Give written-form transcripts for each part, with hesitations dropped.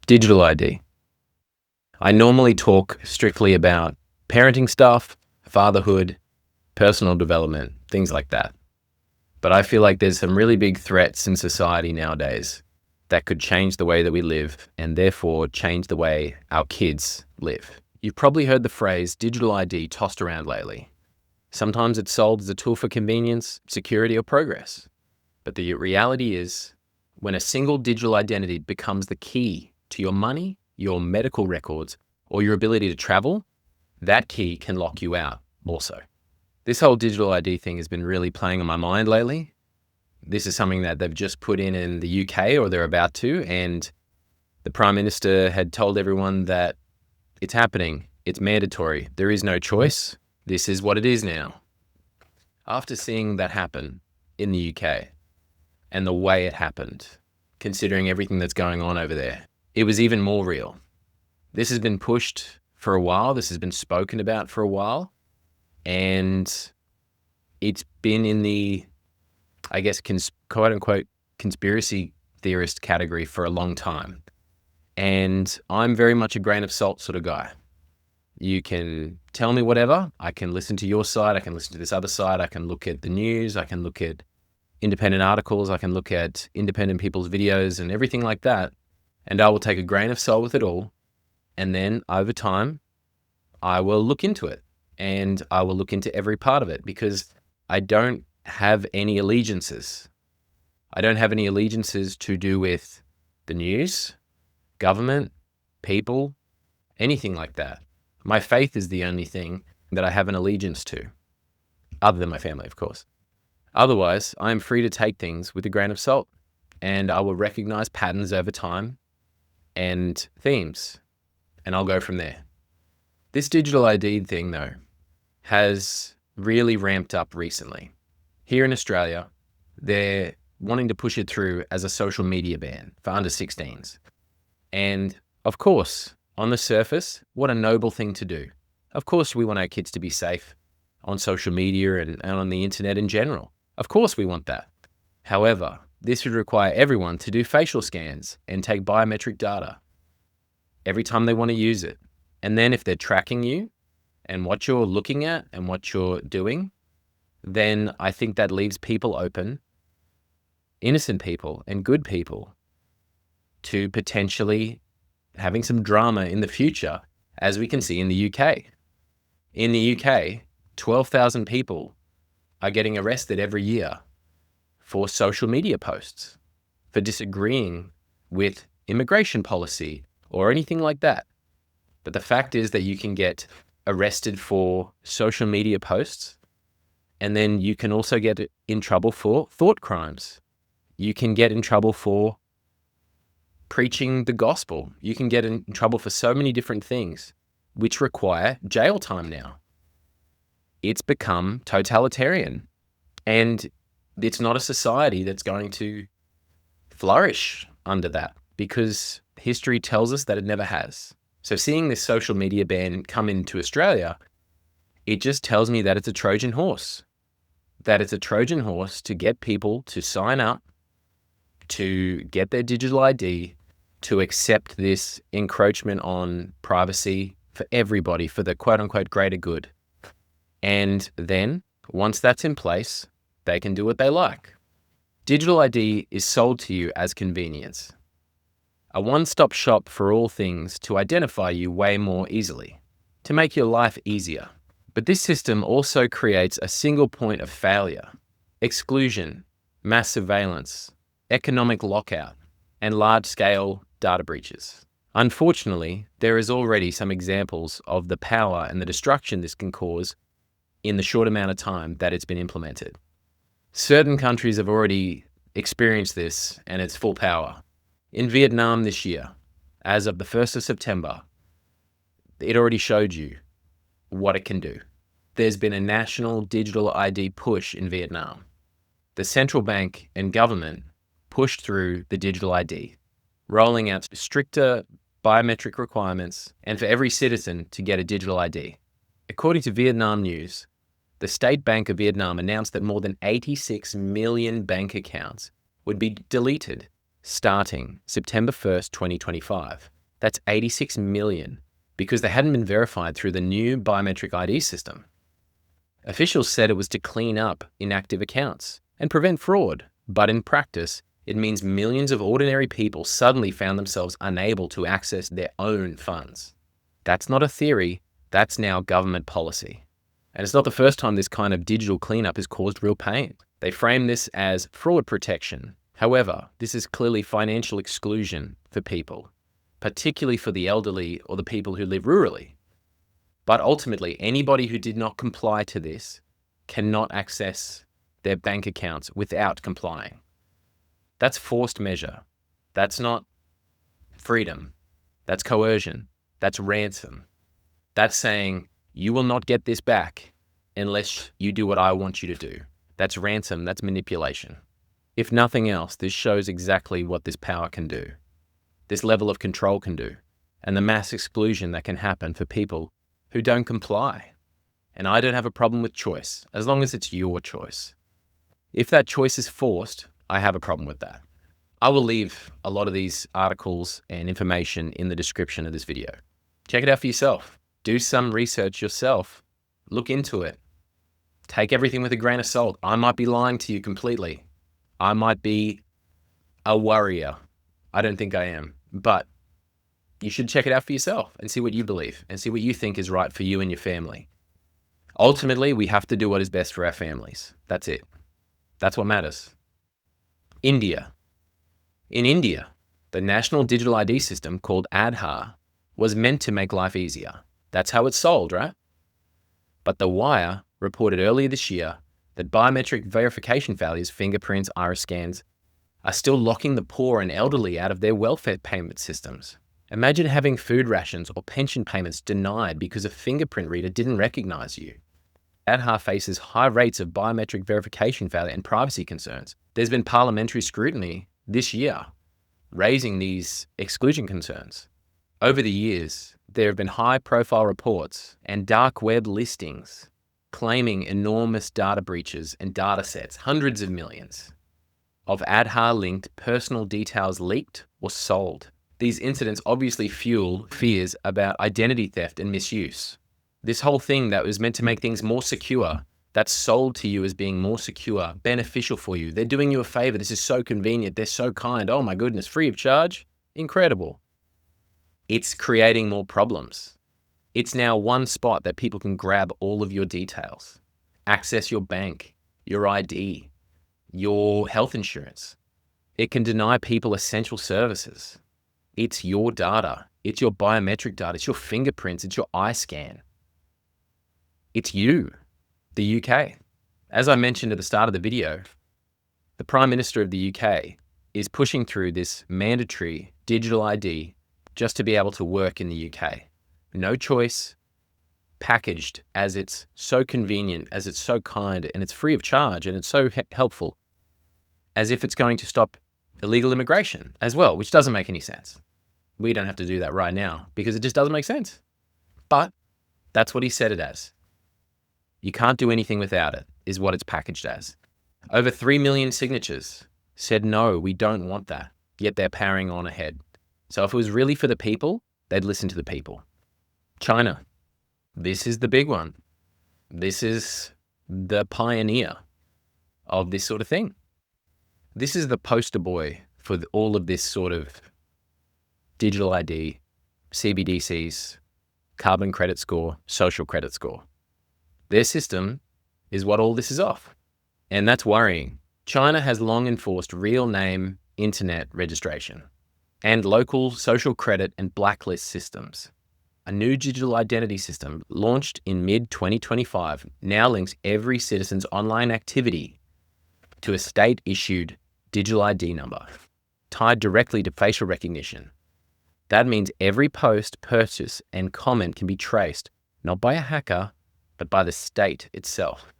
Digital ID. I normally talk strictly about parenting stuff, fatherhood, personal development, things like that. But I feel like there's some really big threats in society nowadays that could change the way that we live and therefore change the way our kids live. You've probably heard the phrase digital ID tossed around lately. Sometimes it's sold as a tool for convenience, security, or progress. But the reality is, when a single digital identity becomes the key to your money, your medical records, or your ability to travel, that key can lock you out also. This whole digital ID thing has been really playing on my mind lately. This is something that they've just put in the UK, or they're about to, and the Prime Minister had told everyone that it's happening, it's mandatory, there is no choice, this is what it is now. After seeing that happen in the UK and the way it happened, considering everything that's going on over there, it was even more real. This has been pushed for a while, this has been spoken about for a while, and it's been in the, I guess, quote unquote, conspiracy theorist category for a long time. And I'm very much a grain of salt sort of guy. You can tell me whatever, I can listen to your side, I can listen to this other side, I can look at the news, I can look at independent articles, I can look at independent people's videos and everything like that. And I will take a grain of salt with it all. And then over time, I will look into it and I will look into every part of it because I don't have any allegiances. I don't have any allegiances to do with the news, government, people, anything like that. My faith is the only thing that I have an allegiance to, other than my family, of course. Otherwise, I am free to take things with a grain of salt, and I will recognize patterns over time and themes, and I'll go from there. This digital ID thing, though, has really ramped up recently. Here in Australia, they're wanting to push it through as a social media ban for under 16s. And of course, on the surface, what a noble thing to do. Of course, we want our kids to be safe on social media and on the internet in general. Of course, we want that. However, this would require everyone to do facial scans and take biometric data every time they want to use it. And then if they're tracking you and what you're looking at and what you're doing, then I think that leaves people open, innocent people and good people, to potentially having some drama in the future, as we can see in the UK. In the UK, 12,000 people are getting arrested every year for social media posts, for disagreeing with immigration policy or anything like that. But the fact is that you can get arrested for social media posts, and then you can also get in trouble for thought crimes. You can get in trouble for preaching the gospel. You can get in trouble for so many different things, which require jail time now. It's become totalitarian, and it's not a society that's going to flourish under that, because history tells us that it never has. So seeing this social media ban come into Australia, it just tells me that it's a Trojan horse. That it's a Trojan horse to get people to sign up, to get their digital ID, to accept this encroachment on privacy for everybody, for the quote-unquote greater good. And then, once that's in place, they can do what they like. Digital ID is sold to you as convenience. A one-stop shop for all things to identify you way more easily, to make your life easier. But this system also creates a single point of failure: exclusion, mass surveillance, economic lockout, and large-scale data breaches. Unfortunately, there is already some examples of the power and the destruction this can cause in the short amount of time that it's been implemented. Certain countries have already experienced this and its full power. In Vietnam this year, as of the 1st of September, it already showed you what it can do. There's been a national digital ID push in Vietnam. The central bank and government pushed through the digital ID, rolling out stricter biometric requirements and for every citizen to get a digital ID. According to Vietnam News, the State Bank of Vietnam announced that more than 86 million bank accounts would be deleted starting September 1st, 2025. That's 86 million because they hadn't been verified through the new biometric ID system. Officials said it was to clean up inactive accounts and prevent fraud, but in practice, it means millions of ordinary people suddenly found themselves unable to access their own funds. That's not a theory, that's now government policy. And it's not the first time this kind of digital cleanup has caused real pain. They frame this as fraud protection. However, this is clearly financial exclusion for people, particularly for the elderly or the people who live rurally. But ultimately, anybody who did not comply to this cannot access their bank accounts without complying. That's forced measure. That's not freedom. That's coercion. That's ransom. That's saying, you will not get this back unless you do what I want you to do. That's ransom. That's manipulation. If nothing else, this shows exactly what this power can do. This level of control can do, and the mass exclusion that can happen for people who don't comply. And I don't have a problem with choice, as long as it's your choice. If that choice is forced, I have a problem with that. I will leave a lot of these articles and information in the description of this video. Check it out for yourself. Do some research yourself. Look into it. Take everything with a grain of salt. I might be lying to you completely. I might be a worrier. I don't think I am, but you should check it out for yourself and see what you believe and see what you think is right for you and your family. Ultimately, we have to do what is best for our families. That's it. That's what matters. India. In India, the national digital ID system called Aadhaar was meant to make life easier. That's how it's sold, right? But The Wire reported earlier this year that biometric verification failures, fingerprints, iris scans, are still locking the poor and elderly out of their welfare payment systems. Imagine having food rations or pension payments denied because a fingerprint reader didn't recognize you. Aadhaar faces high rates of biometric verification failure and privacy concerns. There's been parliamentary scrutiny this year raising these exclusion concerns. Over the years, there have been high-profile reports and dark web listings claiming enormous data breaches and data sets, hundreds of millions, of Aadhaar-linked personal details leaked or sold. These incidents obviously fuel fears about identity theft and misuse. This whole thing that was meant to make things more secure, that's sold to you as being more secure, beneficial for you. They're doing you a favor. This is so convenient. They're so kind. Oh my goodness, free of charge? Incredible. It's creating more problems. It's now one spot that people can grab all of your details, access your bank, your ID, your health insurance. It can deny people essential services. It's your data. It's your biometric data. It's your fingerprints. It's your eye scan. It's you, the UK. As I mentioned at the start of the video, the Prime Minister of the UK is pushing through this mandatory digital ID just to be able to work in the UK. No choice, packaged as it's so convenient, as it's so kind, and it's free of charge, and it's so helpful, as if it's going to stop illegal immigration as well, which doesn't make any sense. We don't have to do that right now because it just doesn't make sense. But that's what he said it as. You can't do anything without it, is what it's packaged as. Over 3 million signatures said, no, we don't want that, yet they're powering on ahead. So if it was really for the people, they'd listen to the people. China. This is the big one. This is the pioneer of this sort of thing. This is the poster boy for all of this sort of digital ID, CBDCs, carbon credit score, social credit score. Their system is what all this is off. And that's worrying. China has long enforced real name internet registration and local social credit and blacklist systems. A new digital identity system launched in mid-2025 now links every citizen's online activity to a state-issued digital ID number, tied directly to facial recognition. That means every post, purchase, and comment can be traced, not by a hacker, but by the state itself.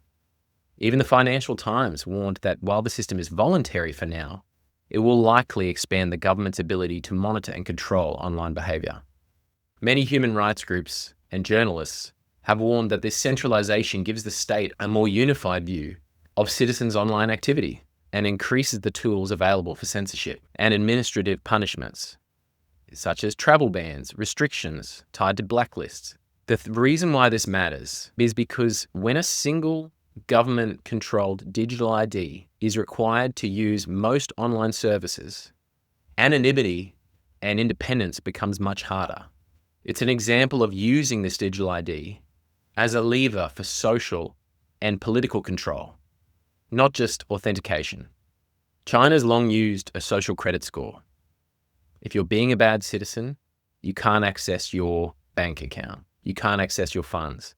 Even the Financial Times warned that while the system is voluntary for now, it will likely expand the government's ability to monitor and control online behavior. Many human rights groups and journalists have warned that this centralization gives the state a more unified view of citizens' online activity and increases the tools available for censorship and administrative punishments. such as travel bans, restrictions tied to blacklists. The reason why this matters is because when a single government-controlled digital ID is required to use most online services, anonymity and independence becomes much harder. It's an example of using this digital ID as a lever for social and political control, not just authentication. China's long used a social credit score. If you're being a bad citizen, you can't access your bank account. You can't access your funds.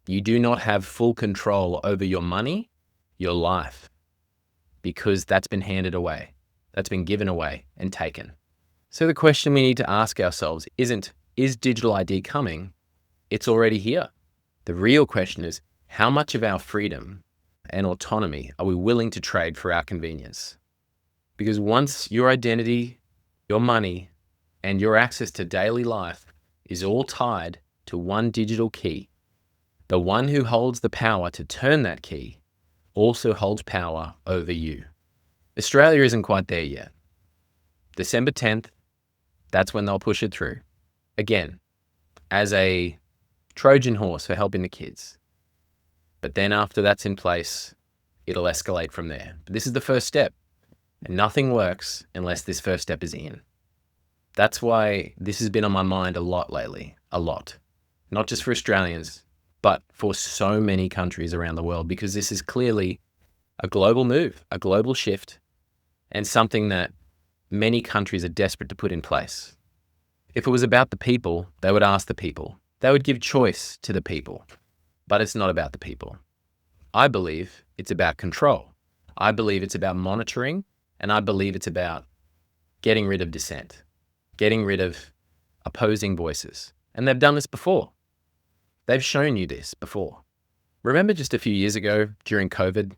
You do not have full control over your money, your life, because that's been handed away. That's been given away and taken. So the question we need to ask ourselves isn't, is digital ID coming? It's already here. The real question is, how much of our freedom and autonomy are we willing to trade for our convenience? Because once your identity, your money, and your access to daily life is all tied to one digital key, the one who holds the power to turn that key also holds power over you. Australia isn't quite there yet. December 10th, that's when they'll push it through. Again, as a Trojan horse for helping the kids. But then after that's in place, it'll escalate from there. But this is the first step. And nothing works unless this first step is in. That's why this has been on my mind a lot lately. A lot. Not just for Australians, but for so many countries around the world, because this is clearly a global move, a global shift, and something that many countries are desperate to put in place. If it was about the people, they would ask the people. They would give choice to the people. But it's not about the people. I believe it's about control. I believe it's about monitoring, and I believe it's about getting rid of dissent, getting rid of opposing voices. And they've done this before. They've shown you this before. Remember just a few years ago during COVID?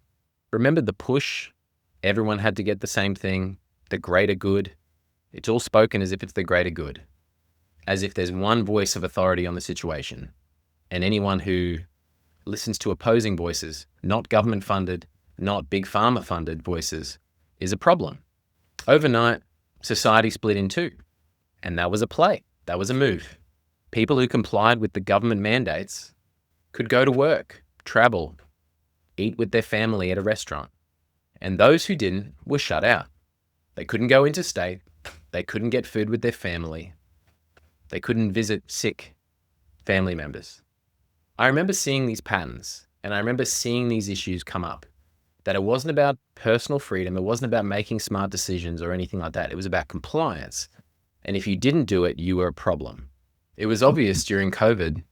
Remember the push? Everyone had to get the same thing, the greater good. It's all spoken as if it's the greater good, as if there's one voice of authority on the situation. And anyone who listens to opposing voices, not government-funded, not big pharma-funded voices, is a problem. Overnight, society split in two. And that was a play. That was a move. People who complied with the government mandates could go to work, travel, eat with their family at a restaurant. And those who didn't were shut out. They couldn't go interstate. They couldn't get food with their family. They couldn't visit sick family members. I remember seeing these patterns, and I remember seeing these issues come up, that it wasn't about personal freedom, it wasn't about making smart decisions or anything like that. It was about compliance. And if you didn't do it, you were a problem. It was obvious during COVID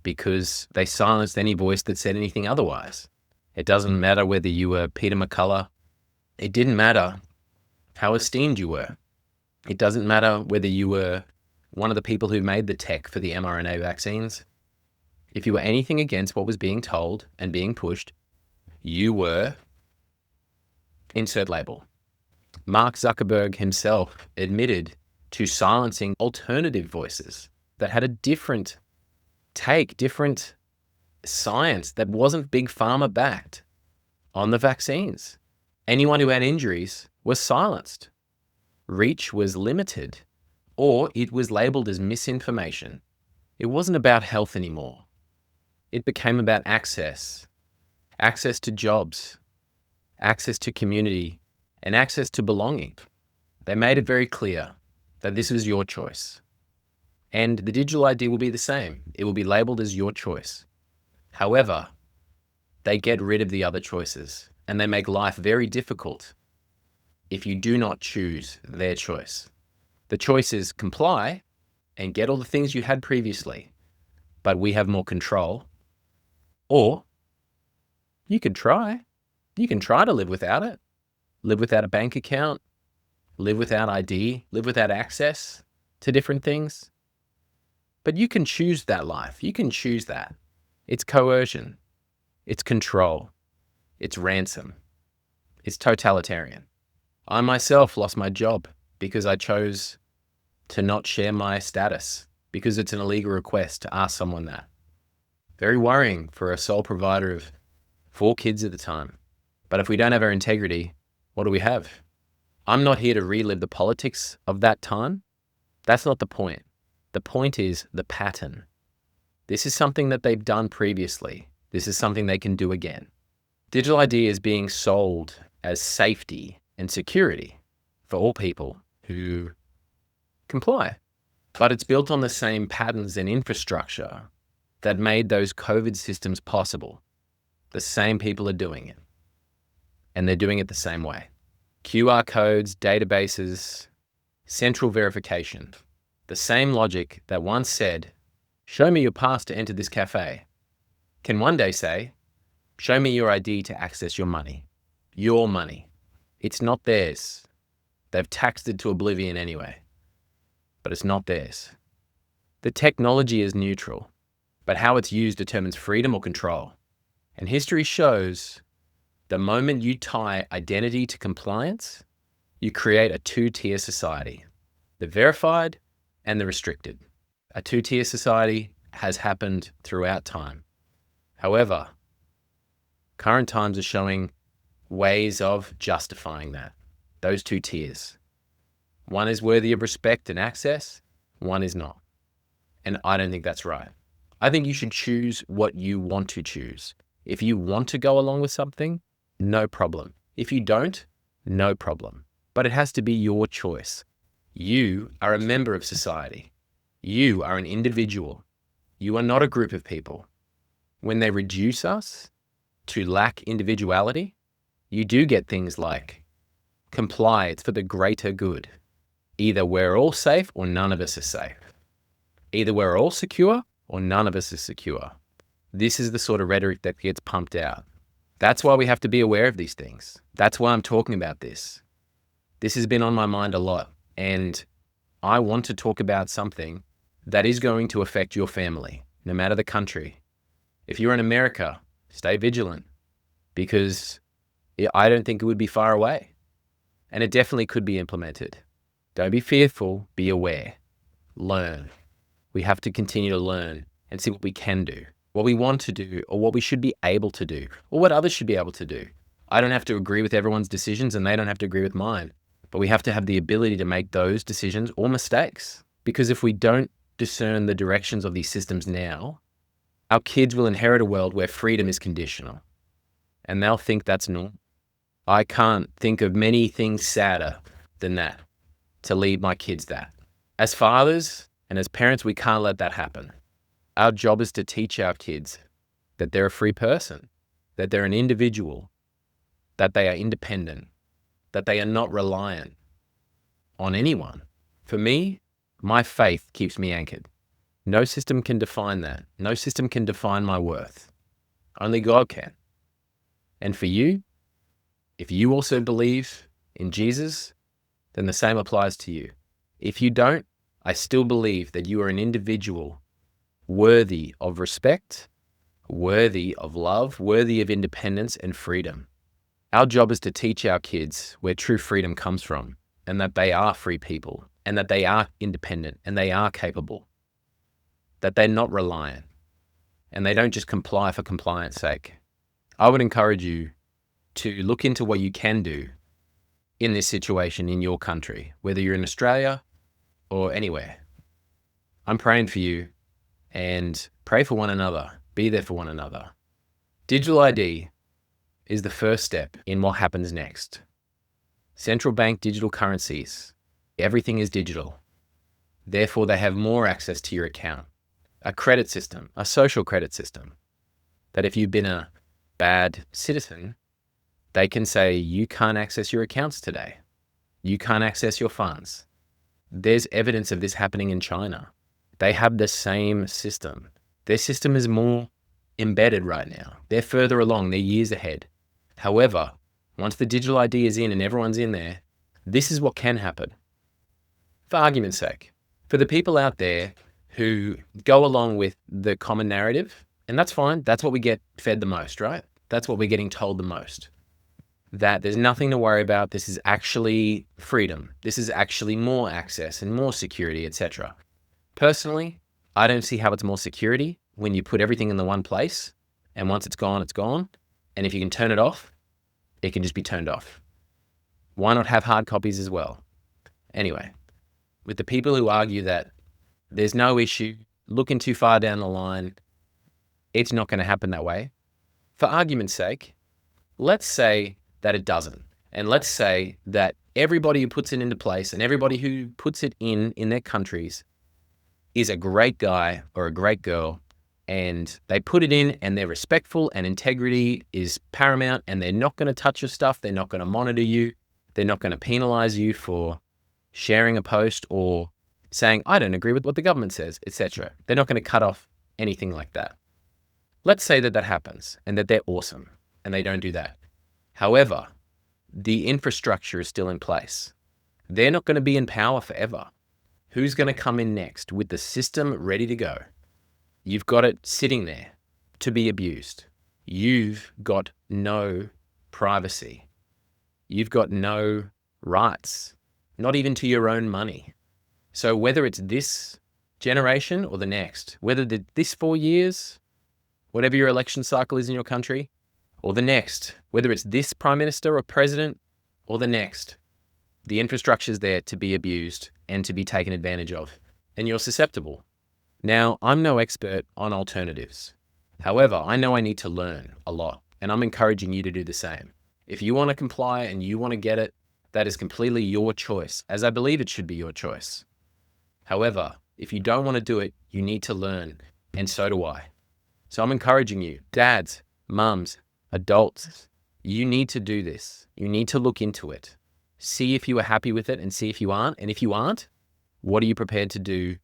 because they silenced any voice that said anything otherwise. It doesn't matter whether you were Peter McCullough. It didn't matter how esteemed you were. It doesn't matter whether you were one of the people who made the tech for the mRNA vaccines. If you were anything against what was being told and being pushed, you were, insert label. Mark Zuckerberg himself admitted to silencing alternative voices that had a different take, different science that wasn't big pharma backed on the vaccines. Anyone who had injuries was silenced. Reach was limited, or it was labeled as misinformation. It wasn't about health anymore. It became about access to jobs, access to community, and access to belonging. They made it very clear that this was your choice. And the digital ID will be the same. It will be labeled as your choice. However, they get rid of the other choices, and they make life very difficult if you do not choose their choice. The choice is comply and get all the things you had previously, but we have more control. Or you could try. You can try to live without it. Live without a bank account. Live without ID. Live without access to different things. But you can choose that life. You can choose that. It's coercion. It's control. It's ransom. It's totalitarian. I myself lost my job because I chose to not share my status because it's an illegal request to ask someone that. Very worrying for a sole provider of 4 kids at the time. But if we don't have our integrity, what do we have? I'm not here to relive the politics of that time. That's not the point. The point is the pattern. This is something that they've done previously. This is something they can do again. Digital ID is being sold as safety and security for all people who comply. But it's built on the same patterns and infrastructure that made those COVID systems possible. The same people are doing it. And they're doing it the same way. QR codes, databases, central verification. The same logic that once said, show me your pass to enter this cafe, can one day say, show me your ID to access your money. Your money. It's not theirs. They've taxed it to oblivion anyway. But it's not theirs. The technology is neutral, but how it's used determines freedom or control. And history shows the moment you tie identity to compliance, you create a two-tier society, the verified and the restricted. A two-tier society has happened throughout time. However, current times are showing ways of justifying that, those two tiers. One is worthy of respect and access, one is not. And I don't think that's right. I think you should choose what you want to choose. If you want to go along with something, no problem. If you don't, no problem. But it has to be your choice. You are a member of society. You are an individual. You are not a group of people. When they reduce us to lack individuality, you do get things like comply, it's for the greater good. Either we're all safe or none of us are safe. Either we're all secure or none of us is secure. This is the sort of rhetoric that gets pumped out. That's why we have to be aware of these things. That's why I'm talking about this. This has been on my mind a lot, and I want to talk about something that is going to affect your family, no matter the country. If you're in America, stay vigilant, because I don't think it would be far away, and it definitely could be implemented. Don't be fearful, be aware, learn. We have to continue to learn and see what we can do, what we want to do, or what we should be able to do, or what others should be able to do. I don't have to agree with everyone's decisions and they don't have to agree with mine, but we have to have the ability to make those decisions or mistakes. Because if we don't discern the directions of these systems now, our kids will inherit a world where freedom is conditional, and they'll think that's normal. I can't think of many things sadder than that, to leave my kids that. As fathers and as parents, we can't let that happen. Our job is to teach our kids that they're a free person, that they're an individual, that they are independent, that they are not reliant on anyone. For me, my faith keeps me anchored. No system can define that. No system can define my worth. Only God can. And for you, if you also believe in Jesus, then the same applies to you. If you don't, I still believe that you are an individual worthy of respect, worthy of love, worthy of independence and freedom. Our job is to teach our kids where true freedom comes from, and that they are free people, and that they are independent, and they are capable, that they're not reliant, and they don't just comply for compliance sake. I would encourage you to look into what you can do in this situation in your country, whether you're in Australia or anywhere. I'm praying for you, and pray for one another. Be there for one another. Digital ID is the first step in what happens next. Central bank digital currencies. Everything is digital. Therefore, they have more access to your account. A credit system, a social credit system, that if you've been a bad citizen, they can say, you can't access your accounts today. You can't access your funds. There's evidence of this happening in China. They have the same system. Their system is more embedded right now. They're further along, they're years ahead. However, once the digital ID is in and everyone's in there, this is what can happen. For argument's sake, for the people out there who go along with the common narrative, and that's fine, that's what we get fed the most, right? That's what we're getting told the most. That there's nothing to worry about, this is actually freedom, this is actually more access and more security, etc. Personally, I don't see how it's more security when you put everything in the one place, and once it's gone, it's gone. And if you can turn it off, it can just be turned off. Why not have hard copies as well? Anyway, with the people who argue that there's no issue, looking too far down the line, it's not going to happen that way. For argument's sake, let's say that it doesn't. And let's say that everybody who puts it into place and everybody who puts it in their countries is a great guy or a great girl, and they put it in and they're respectful and integrity is paramount, and they're not going to touch your stuff. They're not going to monitor you. They're not going to penalize you for sharing a post or saying, I don't agree with what the government says, etc. They're not going to cut off anything like that. Let's say that that happens and that they're awesome and they don't do that. However, the infrastructure is still in place. They're not going to be in power forever. Who's going to come in next with the system ready to go? You've got it sitting there to be abused. You've got no privacy. You've got no rights, not even to your own money. So whether it's this generation or the next, whether this 4 years, whatever your election cycle is in your country, or the next, whether it's this prime minister or president or the next, the infrastructure is there to be abused and to be taken advantage of, and you're susceptible. Now, I'm no expert on alternatives. However, I know I need to learn a lot, and I'm encouraging you to do the same. If you want to comply and you want to get it, that is completely your choice, as I believe it should be your choice. However, if you don't want to do it, you need to learn, and so do I. So I'm encouraging you, dads, mums, adults, you need to do this. You need to look into it. See if you are happy with it and see if you aren't. And if you aren't, what are you prepared to do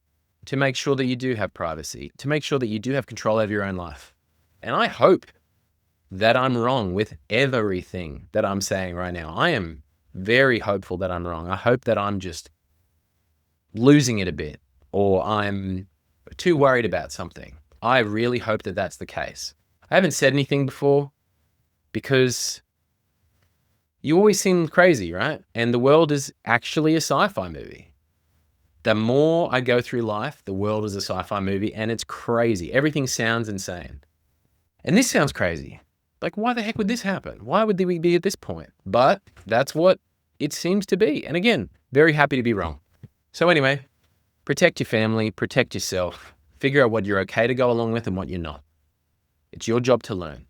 to make sure that you do have privacy, to make sure that you do have control over your own life? And I hope that I'm wrong with everything that I'm saying right now. I am very hopeful that I'm wrong. I hope that I'm just losing it a bit, or I'm too worried about something. I really hope that that's the case. I haven't said anything before because you always seem crazy, right? And the world is actually a sci-fi movie. The more I go through life, the world is a sci-fi movie, and it's crazy. Everything sounds insane. And this sounds crazy. Like, why the heck would this happen? Why would we be at this point? But that's what it seems to be. And again, very happy to be wrong. So anyway, protect your family, protect yourself, figure out what you're okay to go along with and what you're not. It's your job to learn.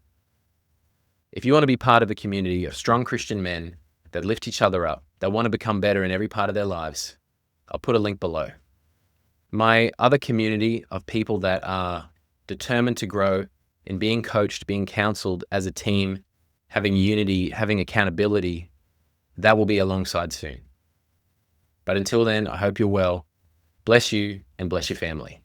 If you want to be part of a community of strong Christian men that lift each other up, that want to become better in every part of their lives, I'll put a link below. My other community of people that are determined to grow in being coached, being counseled as a team, having unity, having accountability, that will be alongside soon. But until then, I hope you're well. Bless you and bless your family.